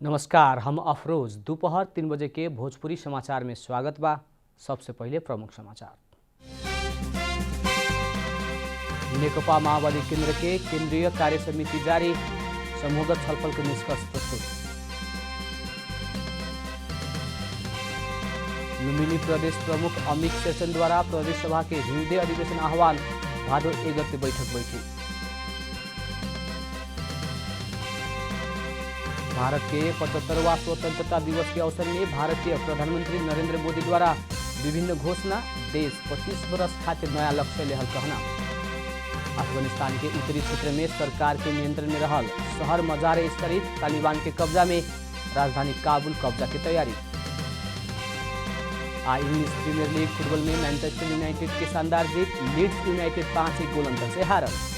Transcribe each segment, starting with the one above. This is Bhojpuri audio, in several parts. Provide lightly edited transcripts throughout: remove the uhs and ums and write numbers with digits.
नमस्कार, हम अफरोज। दोपहर 3 बजे के भोजपुरी समाचार में स्वागत बा। सबसे पहले प्रमुख समाचार। नेकपा माओवादी केंद्र के केंद्रीय कार्य समिति जारी, समूहगत छलफल के निष्कर्ष प्रस्तुत। लुम्बिनी प्रदेश प्रमुख अमित शेरचन द्वारा प्रदेश सभा के हिउँदे अधिवेशन आह्वान, भादो 1 गते बैठक बैठी। भारत के 75वां स्वतंत्रता दिवस के अवसर में भारतीय प्रधानमंत्री नरेंद्र मोदी द्वारा विभिन्न घोषणा, देश 25 वर्ष खातिर नया लक्ष्य लेहल कहना। अफगानिस्तान के उत्तरी क्षेत्र में सरकार के नियंत्रण में रहल शहर मजार शरीफ तालिबान के कब्जा में, राजधानी काबुल कब्जा की तैयारी। इंग्लिश प्रीमियर लीग फुटबॉल में मैनचेस्टर यूनाइटेड के शानदार जीत, लीड्स यूनाइटेड 5-1 गोल अंतर से हारल।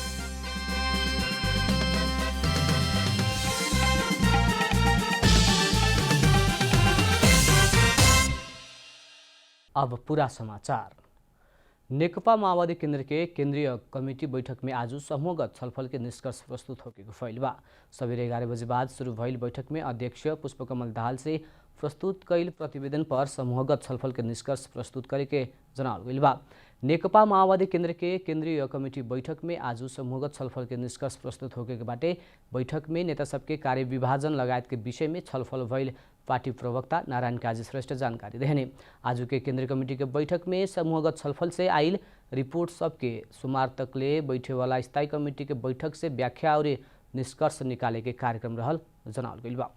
अब पूरा समाचार। नेकपा माओवादी केंद्र के केंद्रीय कमेटी बैठक में आज समूहगत छलफल के निष्कर्ष प्रस्तुत होके फैल बा। सवेरे 11 बजे बाद शुरू भइल बैठक में अध्यक्ष पुष्पकमल दाहाल से प्रस्तुत कैल प्रतिवेदन पर समूहगत छलफल के निष्कर्ष प्रस्तुत करे के जनावल गइल बा। नेकपा माओवादी केंद्र के केंद्रीय कमेटी बैठक में आज समूहगत छलफल के निष्कर्ष प्रस्तुत होके के बाटे बैठक में नेता सबके कार्य विभाजन लगायत के विषय में छलफल भइल पार्टी प्रवक्ता नारायण काजी श्रेष्ठ जानकारी देहने। आज के केंद्रीय कमेटी के बैठक में समूहगत छलफल से आइल रिपोर्ट सबके सोमवार तकले बैठे वाला स्थायी कमेटी के बैठक से व्याख्या और निष्कर्ष निकाले के कार्यक्रम रहल जनावल गइल बा।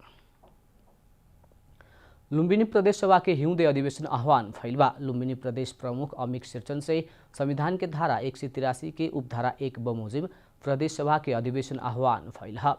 लुम्बिनी प्रदेश सभा के हिउँदे अधिवेशन आह्वान फैल बा। लुम्बिनी प्रदेश प्रमुख अमित शेरचन से संविधान के धारा 183 के उपधारा 1 बमोजिब प्रदेश सभा के अधिवेशन आह्वान फैल है।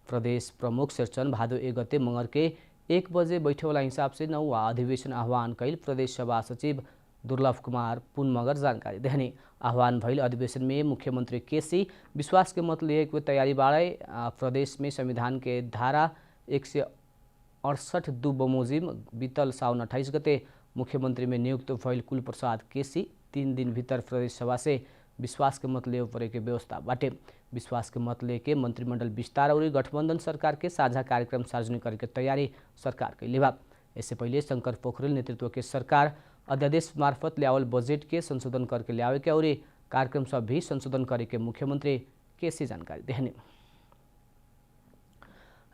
प्रदेश प्रमुख शेरचन भादो 1 गते मंगर के 1 बजे बैठे वाला हिसाब से 9वां अधिवेशन आह्वान कैल प्रदेश सभा सचिव दुर्लभ कुमार पुन मगर जानकारी देहने। आह्वान भइल अधिवेशन में मुख्यमंत्री केसी विश्वास के मत लिए को तैयारी बाड़े। प्रदेश में संविधान के धारा 168 बमोजिम बीतल साउन 28 गते मुख्यमंत्री में नियुक्त भइल कुल प्रसाद केसी 3 दिन भीतर प्रदेश सभा से विश्वास के मत ले परे के व्यवस्था बाटे। विश्वास के मत लेके मंत्रिमंडल विस्तार और गठबंधन सरकार के साझा कार्यक्रम सार्वजनिक करे के तैयारी सरकार कैले बा। इससे पहले शंकर पोखरेल नेतृत्व के सरकार अध्यादेश मार्फत ल्यावल बजेट के संशोधन करके ल्यावे के और कार्यक्रम सब भी संशोधन करे के मुख्यमंत्री केसी जानकारी देहने।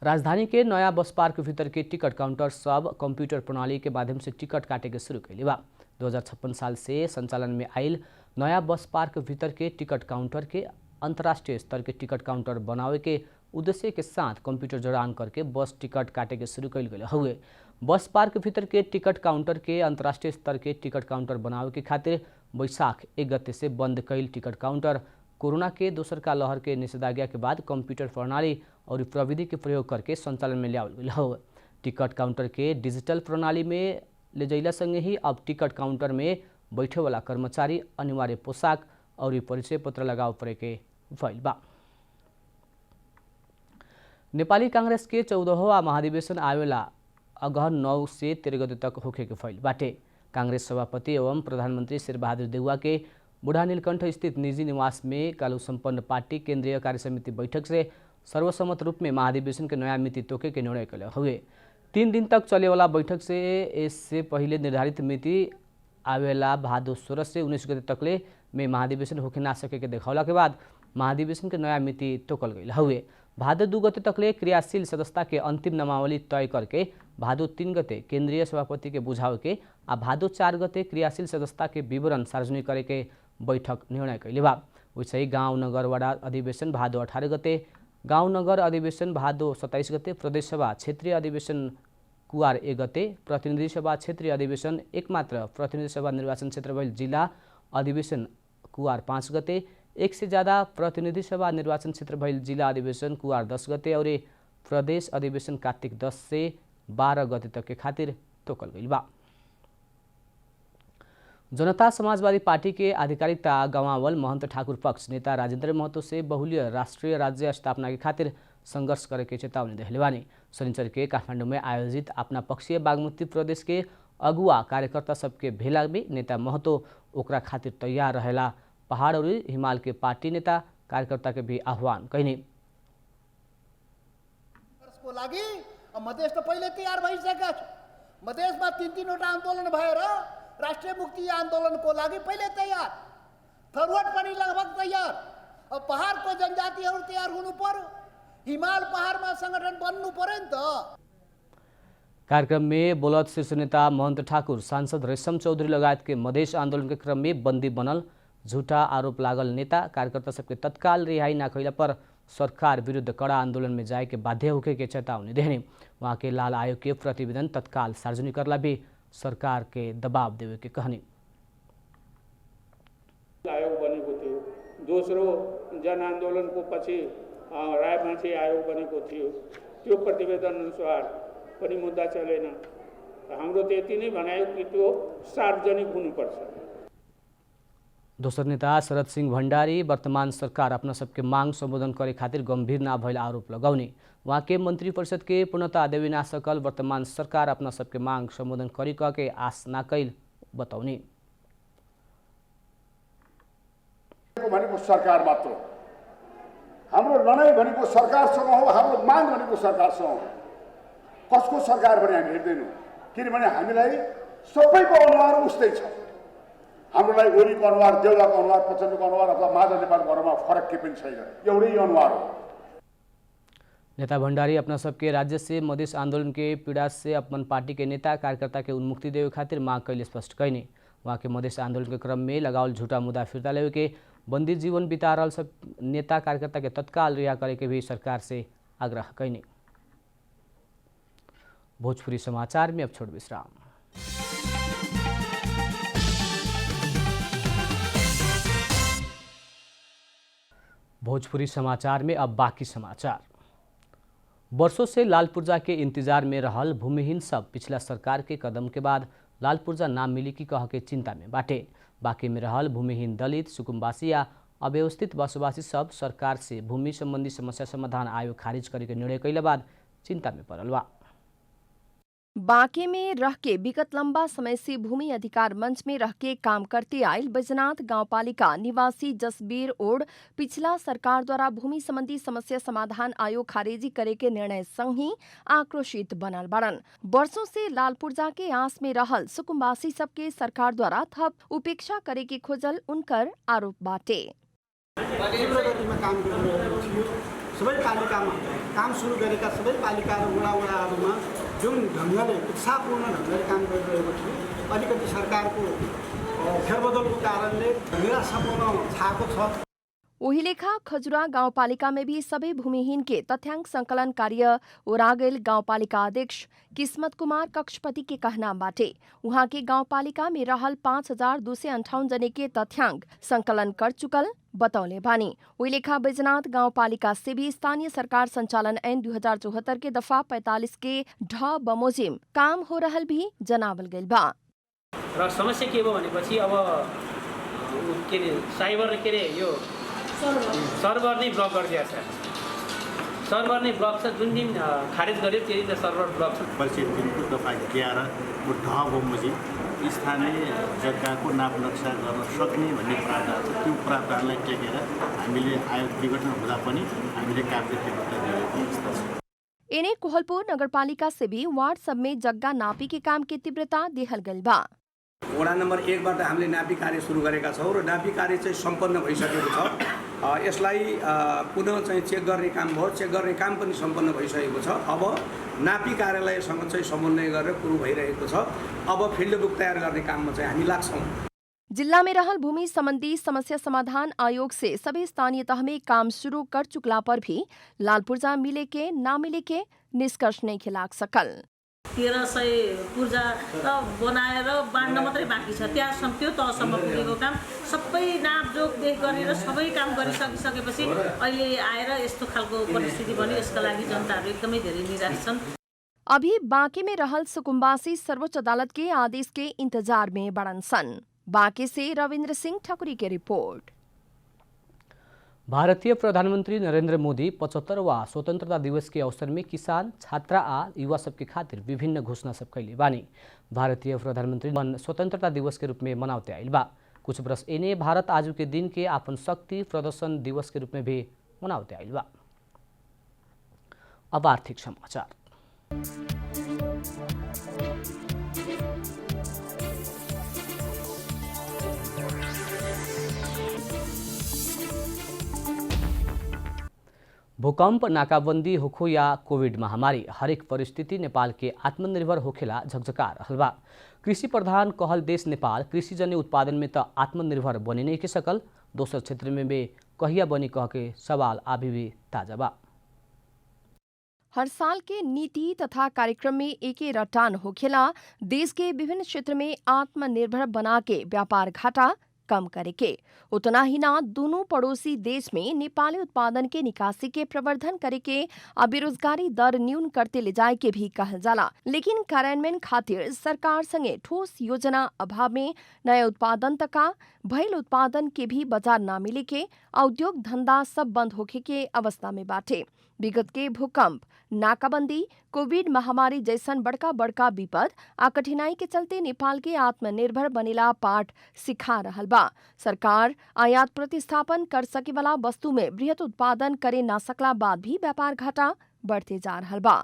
राजधानी के नया बस पार्क भीतर के टिकट काउंटर सब कंप्यूटर प्रणाली के माध्यम से टिकट काटे के शुरू कैले बा। 2056 साल से संचालन में आयल नया बस पार्क भीतर के टिकट काउंटर के अंतर्राष्ट्रीय स्तर के टिकट काउंटर बनावे के उद्देश्य के साथ कंप्यूटर जड़ान करके बस टिकट काटे के शुरू कैल गए हुए। बस पार्क भीतर के टिकट काउंटर के अंतर्राष्ट्रीय स्तर के टिकट काउंटर बनावे के खातिर बैसाख 1 गते से बंद कैल टिकट काउंटर कोरोना के दोसर का लहर के निषेधाज्ञा के बाद कंप्यूटर प्रणाली और प्रविधि के प्रयोग करके संचालन में लियावल गइल हुए। टिकट काउंटर के डिजिटल प्रणाली में ले जैला संगे ही अब टिकट काउंटर में बैठे वाला कर्मचारी अनिवार्य पोशाक और परिचय पत्र लगाव परे के भइल बा। नेपाली कांग्रेस के 14वां महाधिवेशन आवेला अगहन 9 से 13 गते तक होखे के फैल बाटे। कांग्रेस सभापति एवं प्रधानमंत्री शेरबहादुर देउवा के बुढ़ा नीलकंठ स्थित निजी निवास में कालू संपन्न पार्टी केंद्रीय कार्य समिति बैठक से सर्वसम्मत रूप में महाधिवेशन के नया मिति तोके के निर्णय कल हुए। 3 दिन तक चले वाला बैठक से इससे पहले निर्धारित मिति आवेला भादो 16 से 19 गते तकले में महाधिवेशन होके ना सके के देखौला के बाद महाधिवेशन के नया मिति तोकल गई हुए। भादो 2 गते तकले क्रियाशील सदस्यता के अंतिम नामावली तय करके भादो 3 गते केंद्रीय सभापति के बुझाव के आ भादो 4 गते क्रियाशील सदस्यता के विवरण सार्वजनिक करे के बैठक निर्णय कैले बा। वैसे ही गाँव नगर वडा अधिवेशन भादो 18 गते, गाँव नगर अधिवेशन भादो 27 गते, प्रदेश सभा क्षेत्रीय अधिवेशन कुवार 1 गते, प्रतिनिधि सभा क्षेत्रीय अधिवेशन एकमात्र प्रतिनिधि सभा निर्वाचन क्षेत्र भइल जिला अधिवेशन कुवार 5 गते, 1 से ज़्यादा प्रतिनिधि सभा निर्वाचन क्षेत्र भइल जिला अधिवेशन कुवार 10 गते और प्रदेश अधिवेशन कार्तिक 10 से 12 गते तक के खातिर तोकल गइल बा। जनता समाजवादी पार्टी के आधिकारिकता गंवावल महंत ठाकुर पक्ष नेता राजेंद्र महतो से बहुल्य राष्ट्रीय राज्य स्थापना के खातिर संघर्ष करे के चेतावनी देहले बानी। शनिचर के काठमांडू में आयोजित अपना पक्षीय बागमती प्रदेश के अगुआ कार्यकर्ता सबके भेला में नेता महतो ओकरा खातिर तैयार रहेला पहाड़ और हिमाल के पार्टी नेता कार्यकर्ता के भी आह्वान कहनी। लागि मधेस त पहिले तयार भइसकेका छ। मधेसमा 3-3वटा आन्दोलन भएर राष्ट्रिय मुक्ति आन्दोलनको लागि पहिले तयार, थरवट पनि लगभग तयार। अब पहाडको जनजातिहरू तयार हुनु पर्यो, हिमाल पहाडमा संगठन बन्नु पर्यो नि त। कार्यक्रम में बोलत शीर्ष नेता महंत ठाकुर, सांसद रेशम चौधरी लगायत के मधेश आंदोलन के क्रम में बंदी बनल झूठा आरोप लागल नेता कार्यकर्ता सबके तत्काल रिहाई न कैला पर सरकार विरुद्ध कड़ा आंदोलन में जाए के बाध्य होके के चेतावनी देने। वहाँ के लाल आयोग के प्रतिवेदन तत्काल सार्वजनिक करला भी सरकार के दबाव देवे के कहनी। आयोग बनेको थियो, दोस्रो जनआन्दोलनको पछि रायमाझी आयोग बनेको थियो, त्यो प्रतिवेदन अनुसार पनि मुद्दा चलेन। हाम्रो त यति नै भनायो कि त्यो सार्वजनिक हुनुपर्छ। दोसर नेता शरद सिंह भण्डारी वर्तमान सरकार अपना सबके मांग संबोधन करे खातिर गंभीर ना भइल आरोप लगाउने। वहाँ के मंत्री परिषद के पूर्णता देवी ना सकल वर्तमान सरकार अपना सबके मांग संबोधन करी कह के आश ना कैल बताउने। भनेको सरकार मात्र हो, हाम्रो लडाई भनेको सरकारसँग हो, हाम्रो माग भनेको सरकारसँग हो। कसको सरकार भने हामी हेर्दैनौँ, किनभने हामीलाई सबैको अनुहार उस्तै छ। हाम्रो लागि ओलीको अनुहार, देउलाको अनुहार, प्रचण्डको अनुहार अथवा माधव नेपालको अनुहार फरक के पनि छैन, एउटै अनुहार हो। नेता भण्डारी अपना सबके राज्य से मधेश आंदोलन के पीड़ा से अपन पार्टी के नेता कार्यकर्ता के उन्मुक्ति देवे खातिर मांग कैले स्पष्ट कैने। वहाँ के मधेश आंदोलन के क्रम में लगावल झूठा मुद्दा फिर्ता लेवे के, बंदी जीवन बिता रहल सब नेता कार्यकर्ता के तत्काल रिहा करे के भी सरकार से आग्रह कैने। भोजपुरी समाचार में अब छोड़ विश्राम। भोजपुरी समाचार में अब बाकी समाचार। वर्षों से लाल पुर्जा के इंतजार में रहल भूमिहीन सब पिछला सरकार के कदम के बाद लाल पुर्जा नाम मिली की कह के चिंता में बाटे। बाकी में रहल भूमिहीन दलित, सुकुम्बासी या अव्यवस्थित बसोबासी सब सरकार से भूमि संबंधी समस्या समाधान आयोग खारिज करे के निर्णय कैला बाद चिंता में पड़ल बा। बांके में रह के विगत लंबा समय से भूमि अधिकार मंच में रह के काम करते आयल बैजनाथ गांवपालिका निवासी जसबीर ओड पिछला सरकार द्वारा भूमि संबंधी समस्या समाधान आयोग खारिजी करे के निर्णय संग ही आक्रोशित बनल बड़न। वर्षों से लाल पुर्जा के आस में रहल सुकुम्बासी सबके सरकार द्वारा थप उपेक्षा करे के खोजल उनकर आरोप बाटे। सबै पालिकामा काम सुरु गरेका सबै पालिका र वडावडाहरूमा जुन ढङ्गले उत्साहपूर्ण ढङ्गले काम गरिरहेको थियो, अलिकति सरकारको फेरबदलको कारणले निराशापूर्ण छाएको छ। वही लेखा खजुरा गांवपालिका में भी सभी भूमिहीन के तथ्यांक संकलन कार्य ओरागेल गांवपालिका अध्यक्ष किस्मत कुमार कक्षपति के कहना बाटे। वहाँ के गांवपालिका में रहल 5258 जने के तथ्यांक संकलन कर चुकल बतौले बानी। वही लेखा बैजनाथ गांवपालिका से भी स्थानीय सरकार संचालन ऐन 2074 के दफा 45 के ढ बमोजिम काम हो रहल भी जनावल गइल बा। र समस्या के भयो भनेपछि अब के रे साइबर के रे यो सर्भर नै ब्लक गरिदिएको छ। सर्भर नै ब्लक छ, जुन दिन खारिज गर्यो त्यो दिन सर्भर ब्लक छ। परिषद दिनको दफा 11 को ढ बमोजिम स्थानीय जग्गाको नाप नक्सा गर्न सक्ने भन्ने प्रावधान छ। त्यो प्रावधानलाई टेकेर हामीले आयोग विघटन हुँदा पनि हामीले कार्य तीव्रता दिएको अवस्था छ। इन्हें कोहलपुर नगरपालिका से भी वार्ड सब में जग्गा नापी के काम की तीव्रता देहल गइल बा। वडा नम्बर 1 बाट हामीले नापी कार्य सुरु गरेका छौँ र नापी कार्य चाहिँ सम्पन्न भइसकेको छ। यसलाई पुनः चाहिँ चेक गर्ने काम भयो, चेक गर्ने काम पनि सम्पन्न भइसकेको छ। अब नापी कार्यालयसँग चाहिँ समन्वय गरेर पुरो भइरहेको छ। अब फिल्ड बुक तयार गर्ने काममा चाहिँ हामी लाग्छौँ। जिला में रहल भूमि संबंधी समस्या समाधान आयोग से सभी स्थानीय तह में काम शुरू कर चुकला पर भी लाल पुर्जा मिले के ना मिले के निष्कर्ष नहीं खिलाक सकल। 1300 पूर्जा बनाएर बाँड्न मात्रै बाँकी छ। त्यहाँसम्म त्यो तहसम्म पुगेको काम सबै नापजोक देख गरेर सबै काम गरिसकेपछि अहिले आएर यस्तो खालको परिस्थिति बन्यो। यसका लागि जनताहरू एकदमै धेरै निराश छन्। अभी बांके में रहल सुकुम्बासी सर्वोच्च अदालत के आदेश के इंतजार में बड़न सन। बांके से रविंद्र सिंह ठकुरी की रिपोर्ट। भारतीय प्रधानमंत्री नरेंद्र मोदी 75वां स्वतंत्रता दिवस के अवसर में किसान, छात्रा आ युवा सबके खातिर विभिन्न घोषणा सब कैले बानी। भारतीय प्रधानमंत्री स्वतंत्रता दिवस के रूप में मनाते आइल बा। कुछ वर्ष इन्हें भारत आज के दिन के अपन शक्ति प्रदर्शन दिवस के रूप में भी मनाते आइल बा। अब आर्थिक समाचार। भूकंप, नाकाबंदी होखो या कोविड महामारी, हरेक परिस्थिति नेपाल के आत्मनिर्भर होखेला झकझका रहल बा। कृषि प्रधान कहल देश नेपाल कृषिजन्य उत्पादन में तो आत्मनिर्भर बने नहीं के सकल, दोसर क्षेत्र में भी कहिया बनी कह के सवाल अभी भी ताजा बा। हर साल के नीति तथा कार्यक्रम में एके रटान होखेला देश के विभिन्न क्षेत्र में आत्मनिर्भर बना के व्यापार घाटा कम करे के। उतना ही ना दोनों पड़ोसी देश में नेपाली उत्पादन के निकासी के प्रवर्धन करे के और बेरोजगारी दर न्यून करते ले जाए के भी कहल जाला। लेकिन कार्यान्वयन खातिर सरकार संगे ठोस योजना अभाव में नया उत्पादन तका भइल उत्पादन के भी बाजार ना मिले के उद्योग धंधा सब बंद होखे के अवस्था में बाटे। विगत के भूकंप, नाकाबंदी, कोविड महामारी जैसन बड़का बड़का विपद आ कठिनाई के चलते नेपाल के आत्मनिर्भर बनेला पाठ सिखा रहल बा। सरकार आयात प्रतिस्थापन कर सके वाला वस्तु में बृहत उत्पादन करे ना सकला बाद भी व्यापार घाटा बढ़ते जा रहल बा।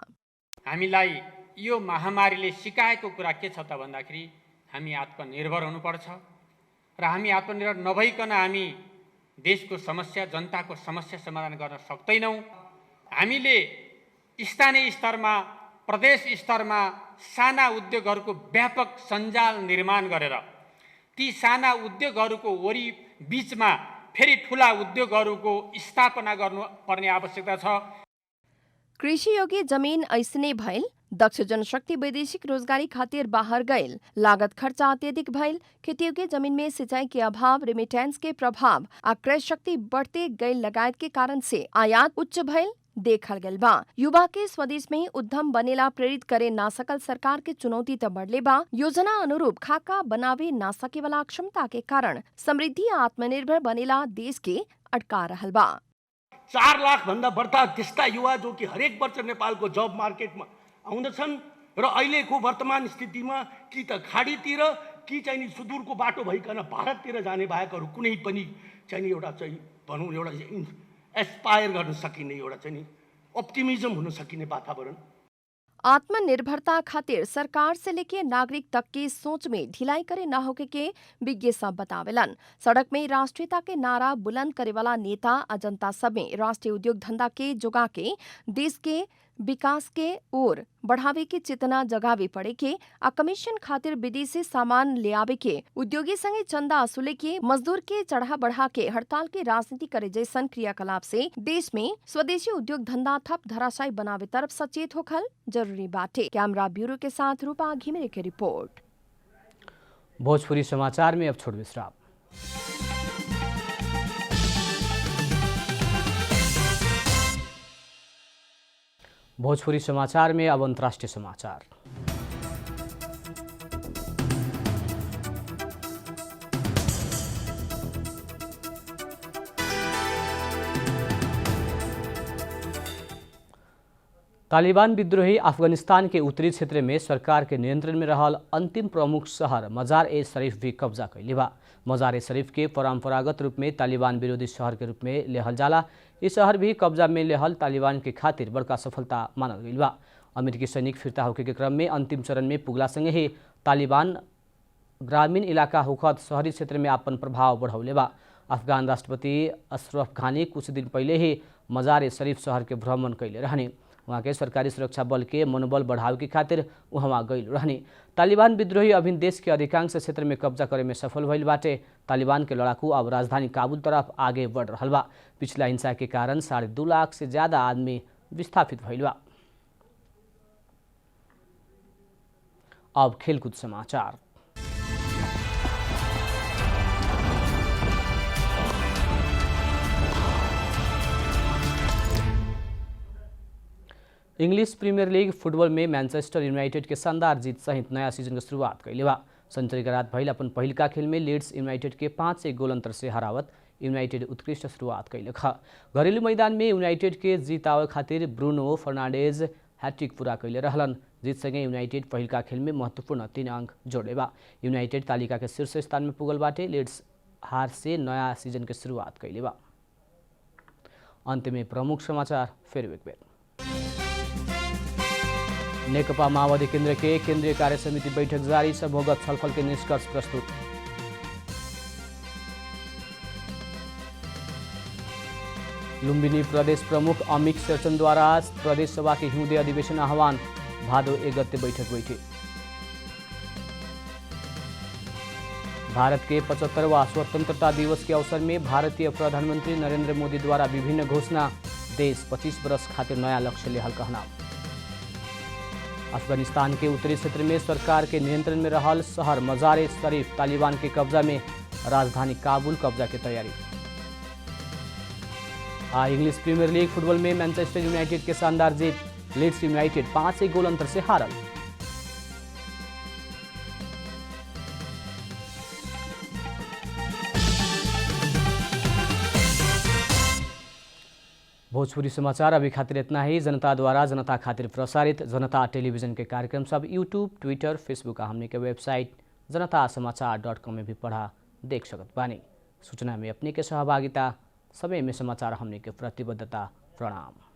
हामीलाई यो महामारीले सिकाएको कुरा के छ त भन्दाखेरि हामी आत्मनिर्भर हुनुपर्छ र हामी आत्मनिर्भर नभइकन हामी देशको समस्या, जनताको समस्या समाधान गर्न सक्दैनौँ। हामीले स्थानीय स्तरमा, प्रदेश स्तरमा साना उद्योगहरूको व्यापक सञ्जाल निर्माण गरेर ती साना उद्योगहरूको वरि बीचमा फेरि ठुला उद्योगहरूको स्थापना गर्नुपर्ने आवश्यकता छ। कृषि योग्य जमीन ऐसने भइल, दक्ष जनशक्ति वैदेशिक रोजगारी खातिर बाहर गइल, लागत खर्चा अत्यधिक भइल, खेती योग्य जमीन में सिंचाई के अभाव, रेमिटेंस के प्रभाव आ क्रय शक्ति बढ़ते गइल लगायत के कारण से आयात उच्च भइल देखल गल बा। युवा के स्वदेश में उद्यम बनेला प्रेरित करे ना सकल सरकार के चुनौती त बढ़ले बा। योजना अनुरूप खाका बनावे ना सके वाला क्षमता के कारण समृद्धि आत्मनिर्भर बनेला देश के अटका रहल बा। 4 लाख भन्दा बढ्ता त्यस्ता युवा जो कि हरेक वर्ष नेपालको जब मार्केटमा आउँदछन् र अहिलेको वर्तमान स्थितिमा कि त खाडीतिर कि चाहिँ सुदूरको बाटो भइकन भारततिर जाने बाहेकहरू कुनै पनि चाहिँ एउटा चाहिँ भनौँ एउटा एस्पायर गर्न सकिने एउटा चाहिँ ऑप्टिमिज्म हुन सकिने वातावरण। आत्मनिर्भरता खातिर सरकार से लेके नागरिक तक की सोच में ढिलाई करे न होके के विज्ञ सब बतावेलन। सड़क में राष्ट्रीयता के नारा बुलंद करे वाला नेता आ जनता सब में राष्ट्रीय उद्योग धंधा के जोगा के देश के विकास के ओर बढ़ावे के चेतना जगावे पड़े के आ कमीशन खातिर विदेशी सामान ले आवे के, उद्योगी संगे चंदा वसूले के, मजदूर के चढ़ा बढ़ा के हड़ताल के राजनीति करे जैसन क्रियाकलाप से देश में स्वदेशी उद्योग धंधा थप धराशायी बनावे तरफ सचेत होखल जरूरी बाटे। कैमरा ब्यूरो के साथ रूपा घिमिरे की रिपोर्ट। भोजपुरी समाचार में अब छोड़ विश्राम। भोजपुरी समाचार में अब अंतर्राष्ट्रीय समाचार। तालिबान विद्रोही अफगानिस्तान के उत्तरी क्षेत्र में सरकार के नियंत्रण में रहल अंतिम प्रमुख शहर मजार-ए-शरीफ भी कब्जा कैले बा। मजार-ए-शरीफ के परंपरागत रूप में तालिबान विरोधी शहर के रूप में लेहल जाला। इस शहर भी कब्जा में लेहल तालिबान के खातिर बड़का सफलता मानल गई बा। अमेरिकी सैनिक फिरता होके के क्रम में अंतिम चरण में पुगला संगे ही तालिबान ग्रामीण इलाका होखत शहरी क्षेत्र में अपन प्रभाव बढ़ौले बा। अफगान राष्ट्रपति अशरफ घानी कुछ दिन पहले ही मजार-ए-शरीफ शहर के भ्रमण कैले रहने। वहाँ के सरकारी सुरक्षा बल के मनोबल बढ़ावे के खातिर वहाँ गई रहने। तालिबान विद्रोही अभिन देश के अधिकांश क्षेत्र में कब्जा करे में सफल भइल बाटे। तालिबान के लड़ाकू अब राजधानी काबुल तरफ आगे बढ़ रहल बा। पिछला हिंसा के कारण 2.5 लाख से ज्यादा आदमी विस्थापित भइल बा। अब खेलकूद समाचार। इंग्लिश प्रीमियर लीग फुटबॉल में मैनचेस्टर यूनाइटेड के शानदार जीत सहित नया सीजन की शुरुआत कैले बा। शनिचर रात भइल अपन पहिलका खेल में लीड्स यूनाइटेड के 5 गोल अंतर से हरावत यूनाइटेड उत्कृष्ट शुरुआत कैले खा। घरेलू मैदान में यूनाइटेड के जीत आवे खातिर ब्रूनो फर्नांडेज हैट्रिक पूरा कैले रहलन। जीत संगे यूनाइटेड पहिलका खेल में महत्वपूर्ण 3 अंक जोड़े बा। यूनाइटेड तालिका के शीर्ष स्थान में पुगल बाटे। लीड्स हार से नया सीजन के शुरुआत कैले बा। अंत में प्रमुख समाचार फिर एक बेर। नेकपा माओवादी केन्द्र के केंद्रीय कार्य समिति बैठक जारी, सभोगत छलफल के निष्कर्ष प्रस्तुत। लुम्बिनी प्रदेश प्रमुख अमित शेरचन द्वारा प्रदेश सभा के हिउँदे अधिवेशन आह्वान, भादो 1 गते बैठक बैठी। भारत के 75वां स्वतंत्रता दिवस के अवसर में भारतीय प्रधानमंत्री नरेंद्र मोदी द्वारा विभिन्न घोषणा, देश 25 वर्ष खातिर नया लक्ष्य लेहल कहना। अफगानिस्तान के उत्तरी क्षेत्र में सरकार के नियंत्रण में रहल शहर मजार शरीफ तालिबान के कब्जा में, राजधानी काबुल कब्जा की तैयारी। इंग्लिश प्रीमियर लीग फुटबॉल में मैनचेस्टर यूनाइटेड के शानदार जीत, लीड्स यूनाइटेड 5 गोल अंतर से हारल। भोजपुरी समाचार अभी खातिर इतना ही। जनता द्वारा जनता खातिर प्रसारित जनता टेलीविजन के कार्यक्रम सब यूट्यूब, ट्विटर, फेसबुक हमने के वेबसाइट जनतासमाचार.com में भी पढ़ा देख सकत बानी। सूचना में अपने के सहभागिता, समय में समाचार हमने के प्रतिबद्धता। प्रणाम।